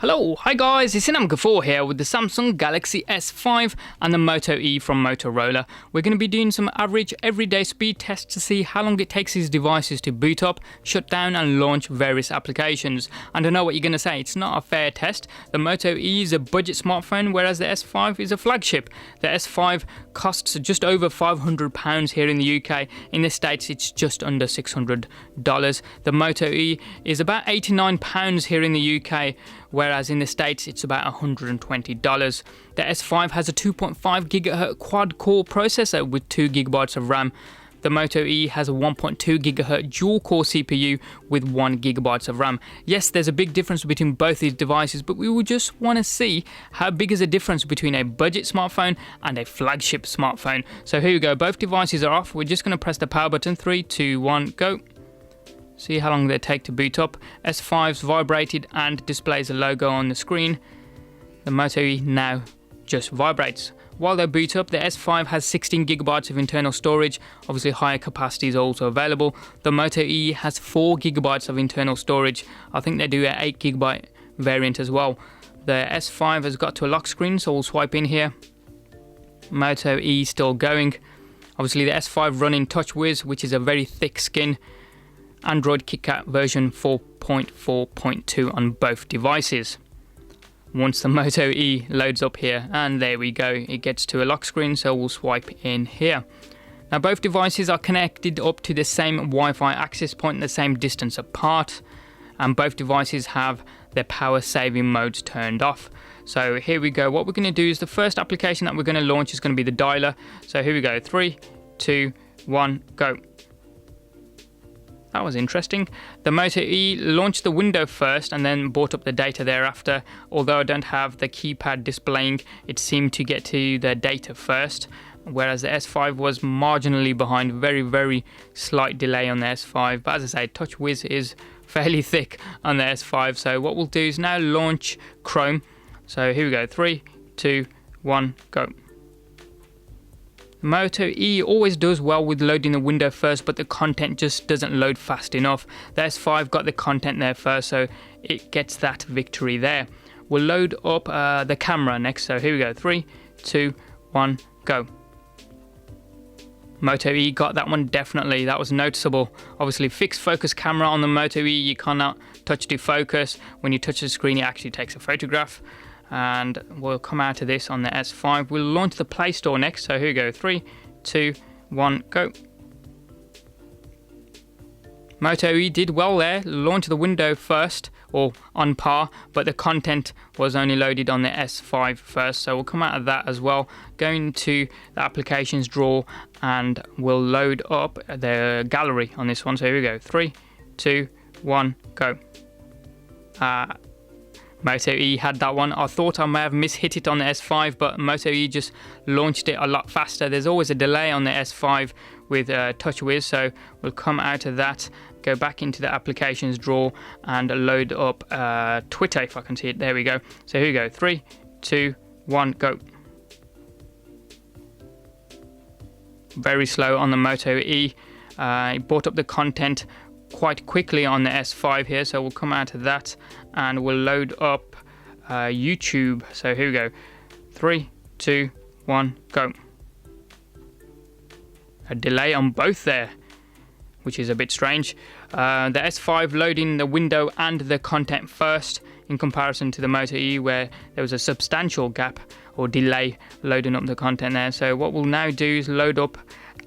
Hello, hi guys, it's Inam Ghafoor here with the Samsung Galaxy S5 and the Moto E from Motorola. We're going to be doing some average everyday speed tests to see how long it takes these devices to boot up, shut down and launch various applications. And I know what you're going to say, it's not a fair test. The Moto E is a budget smartphone whereas the S5 is a flagship. The S5 costs just over £500 here in the UK. In the States it's just under $600. The Moto E is about £89 here in the UK, whereas in the States it's about $120. The S5 has a 2.5 GHz quad-core processor with 2 GB of RAM. The Moto E has a 1.2 GHz dual-core CPU with 1 GB of RAM. Yes, there's a big difference between both these devices, but we will just want to see how big is the difference between a budget smartphone and a flagship smartphone. So here we go, both devices are off. We're just going to press the power button. 3, 2, 1, go. See how long they take to boot up. S5's vibrated and displays a logo on the screen. The Moto E now just vibrates. While they boot up, the S5 has 16 GB of internal storage. Obviously higher capacity is also available. The Moto E has 4 GB of internal storage. I think they do an 8 GB variant as well. The S5 has got to a lock screen, so we'll swipe in here. Moto E still going. Obviously the S5 running TouchWiz, which is a very thick skin. Android KitKat version 4.4.2 on both devices. Once the Moto E loads up here, and there we go, it gets to a lock screen, so we'll swipe in here. Now both devices are connected up to the same Wi-Fi access point, the same distance apart, and both devices have their power saving modes turned off. So here we go, what we're going to do is the first application that we're going to launch is going to be the dialer. So here we go, 3, 2, 1, go. That was interesting. The Moto E launched the window first and then brought up the data thereafter. Although I don't have the keypad displaying, it seemed to get to the data first, whereas the S5 was marginally behind. Very slight delay on the S5, but as I say, TouchWiz is fairly thick on the S5. So what we'll do is now launch Chrome. So here we go, 3, 2, 1, go. Moto E always does well with loading the window first, but the content just doesn't load fast enough. The S5 got the content there first, so it gets that victory there. We'll load up the camera next, so here we go, 3, 2, 1, go. Moto E got that one definitely, that was noticeable. Obviously fixed focus camera on the Moto E, you cannot touch to focus. When you touch the screen it actually takes a photograph. And we'll come out of this on the S5. We'll launch the Play Store next, so here we go, 3, 2, 1, go. Moto E did well there, launched the window first, or on par, but the content was only loaded on the S5 first, so we'll come out of that as well. Go into the applications drawer and we'll load up the gallery on this one, so here we go, 3, 2, 1, go. Moto E had that one. I thought I may have mishit it on the S5, but Moto E just launched it a lot faster. There's always a delay on the S5 with TouchWiz, so we'll come out of that, go back into the applications drawer and load up Twitter if I can see it. There we go. So here we go, 3, 2, 1, go. Very slow on the Moto E. It brought up the content quite quickly on the S5 here, so we'll come out of that and we'll load up YouTube. So here we go, 3, 2, 1, go. A delay on both there, which is a bit strange. The S5 loading the window and the content first in comparison to the Moto E, where there was a substantial gap or delay loading up the content there. So what we'll now do is load up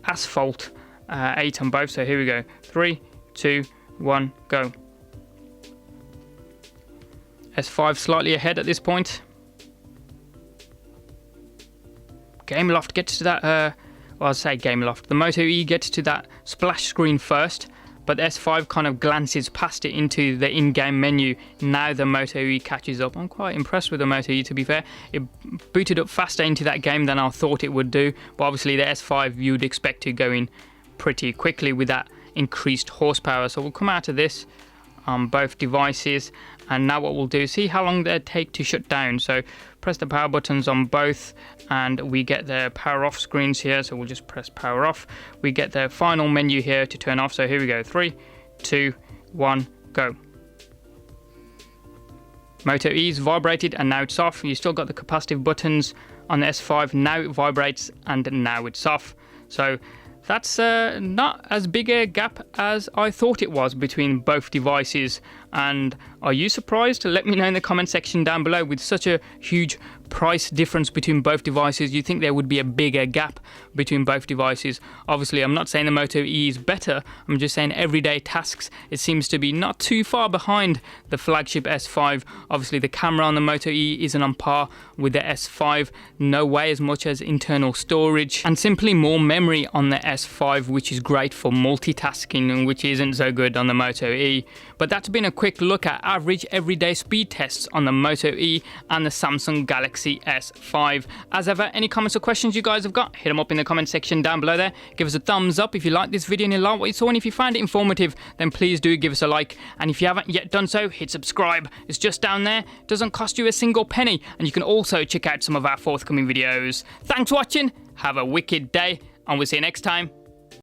Asphalt 8 on both. So here we go, 3, 2, 1, go. S5 slightly ahead at this point. Gameloft gets to that, well, I'll say Gameloft. The Moto E gets to that splash screen first, but the S5 kind of glances past it into the in-game menu. Now the Moto E catches up. I'm quite impressed with the Moto E, to be fair. It booted up faster into that game than I thought it would do, but obviously the S5 you'd expect to go in pretty quickly with that increased horsepower. So we'll come out of this on both devices, and now what we'll do is see how long they take to shut down. So press the power buttons on both and we get the power off screens here, so we'll just press power off. We get the final menu here to turn off, so here we go, 3, 2, 1, go. Moto E's vibrated and now it's off. You still got the capacitive buttons on the S5. Now it vibrates and now it's off. So that's not as big a gap as I thought it was between both devices. And are you surprised? Let me know in the comment section down below. With such a huge price difference between both devices, you think there would be a bigger gap between both devices? Obviously, I'm not saying the Moto E is better. I'm just saying everyday tasks, it seems to be not too far behind the flagship S5. Obviously, the camera on the Moto E isn't on par with the S5. No way as much as internal storage, and simply more memory on the S5, which is great for multitasking, which isn't so good on the Moto E. But that's been a quick look at average everyday speed tests on the Moto E and the Samsung Galaxy S5. As ever, any comments or questions you guys have got, hit them up in the comment section down below there. Give us a thumbs up if you like this video and you like what you saw, and if you find it informative, then please do give us a like. And if you haven't yet done so, hit subscribe. It's just down there. It doesn't cost you a single penny, and you can also check out some of our forthcoming videos. Thanks for watching, have a wicked day, and we'll see you next time.